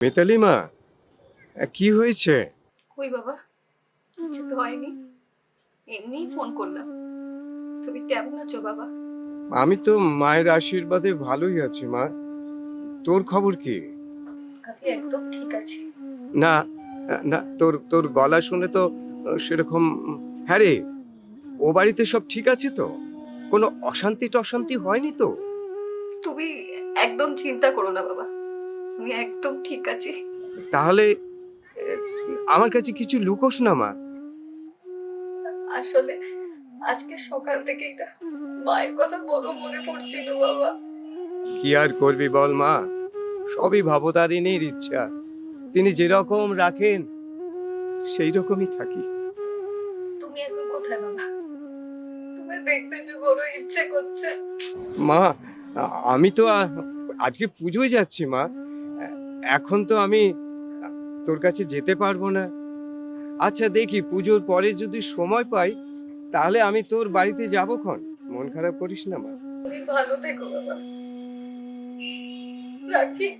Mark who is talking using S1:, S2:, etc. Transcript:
S1: মিতালি মা, কি হয়েছে?
S2: কই বাবা, কিছু তো হয়নি, এমনিই ফোন করলাম। তুমি কেমন আছো বাবা?
S1: আমি তো মায়ের আশীর্বাদে ভালোই আছি মা। তোর খবর কি?
S2: আমি একদম ঠিক আছি।
S1: না, না, তোর তোর গলা শুনে তো সেরকম। হ্যাঁ রে, ও বাড়িতে সব ঠিক আছে তো? কোনো অশান্তি টশান্তি হয়নি তো?
S2: তুমি একদম চিন্তা করো না বাবা, আমি একদম ঠিক আছি।
S1: তাহলে এ, আমার কাছে কিছু লুকোস না মা।
S2: আসলে আজকে সকাল থেকে এটা মায়ের কথা বড় মনে পড়ছিল বাবা।
S1: কি আর করবি বল মা, সবই ভবতারিণীর ইচ্ছা। তিনি যেরকম রাখেন সেই রকমই থাকি।
S2: তুমি এখন কোথায় বাবা? তোমায় দেখতে যে বড় ইচ্ছে করছে।
S1: মা, আমি তো আজকে পুজোয় যাচ্ছি মা। এখন তো আমি তোর কাছে যেতে পারবো না। আচ্ছা দেখি, পুজোর পরে যদি সময় পাই তাহলে আমি তোর বাড়িতে যাবো খন। মন খারাপ করিস না মা।
S2: তুমি ভালো থেকো বাবা, রাখি।